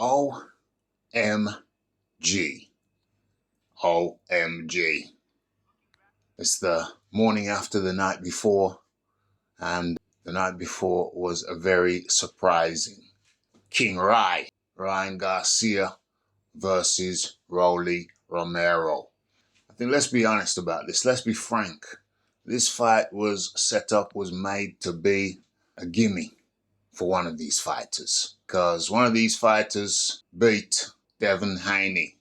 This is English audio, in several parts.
OMG. OMG. It's the morning after the night before, and the night before was a very surprising. King Ryan Garcia versus Romero. I think let's be honest about this. Let's be frank. This fight was set up, was made to be a gimme for one of these fighters. Because one of these fighters beat Devin Haney.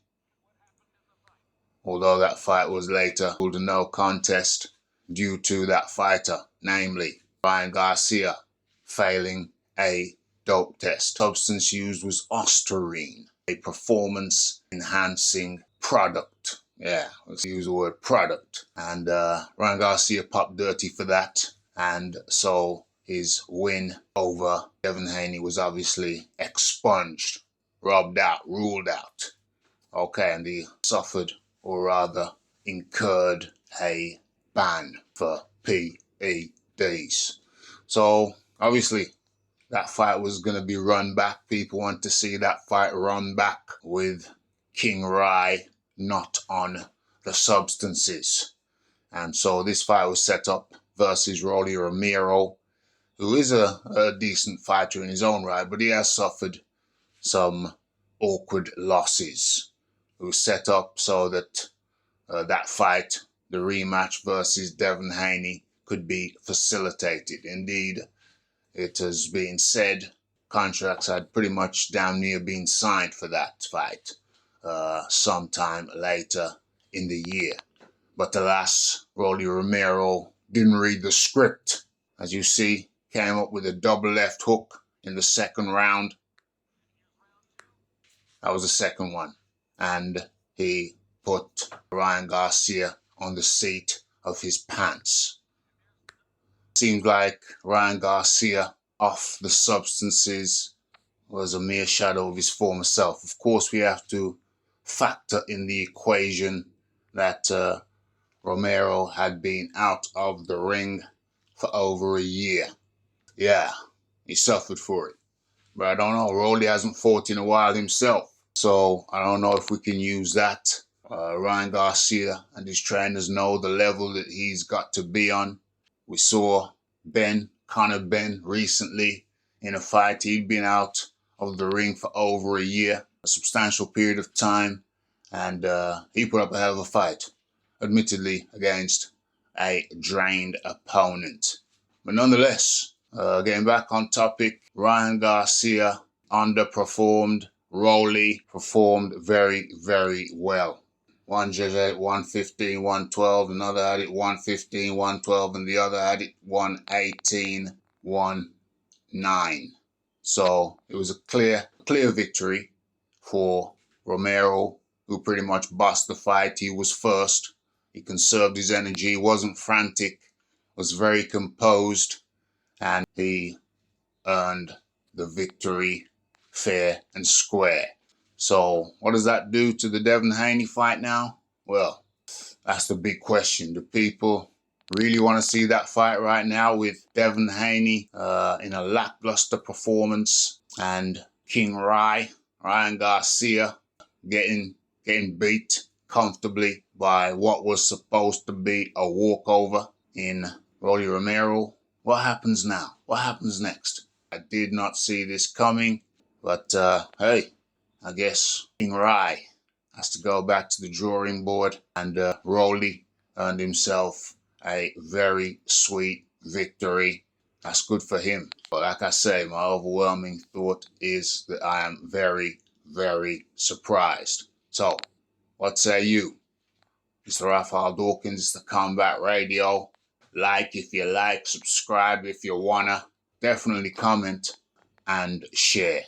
Although that fight was later ruled a no contest due to that fighter, namely Ryan Garcia, failing a dope test. Substance used was Ostarine, a performance-enhancing product. Yeah, let's use the word product. And Ryan Garcia popped dirty for that. And so his win over Devin Haney was obviously expunged, rubbed out, ruled out. Okay, and he suffered, or rather incurred, a ban for PEDs. So obviously that fight was going to be run back. People want to see that fight run back with King Rye not on the substances. And so this fight was set up versus Rolly Romero, who is a decent fighter in his own right, but he has suffered some awkward losses. It was set up so that that fight, the rematch versus Devin Haney, could be facilitated. Indeed, it has been said contracts had pretty much damn near been signed for that fight sometime later in the year. But alas, Rolly Romero didn't read the script. As you see, came up with a double left hook in the second round. That was the second one. And he put Ryan Garcia on the seat of his pants. Seemed like Ryan Garcia, off the substances, was a mere shadow of his former self. Of course, we have to factor in the equation that Romero had been out of the ring for over a year. Yeah, he suffered for it. But I don't know, Rolly hasn't fought in a while himself. So I don't know if we can use that. Ryan Garcia and his trainers know the level that he's got to be on. We saw Conor Ben recently in a fight. He'd been out of the ring for over a year, a substantial period of time, and he put up a hell of a fight, admittedly against a drained opponent. But nonetheless, getting back on topic, Ryan Garcia underperformed. Rolly performed very, very well. One judge had it 115, 112, another had it 115, 112, and the other had it 118, 19. So it was a clear victory for Romero, who pretty much bossed the fight. He was first. He conserved his energy, wasn't frantic, was very composed, and he earned the victory fair and square. So what does that do to the Devin Haney fight now? Well, that's the big question. Do people really want to see that fight right now with Devin Haney in a lackluster performance and King Ryan Garcia getting beat comfortably by what was supposed to be a walkover in Rolly Romero? What happens now? What happens next? I did not see this coming, but hey, I guess King Rye has to go back to the drawing board, and Rolly earned himself a very sweet victory. That's good for him. But like I say, my overwhelming thought is that I am very, very surprised. So, what say you? Mr. Raphael Dawkins, it's the Combat Radio. Like if you like, subscribe if you wanna. Definitely comment and share.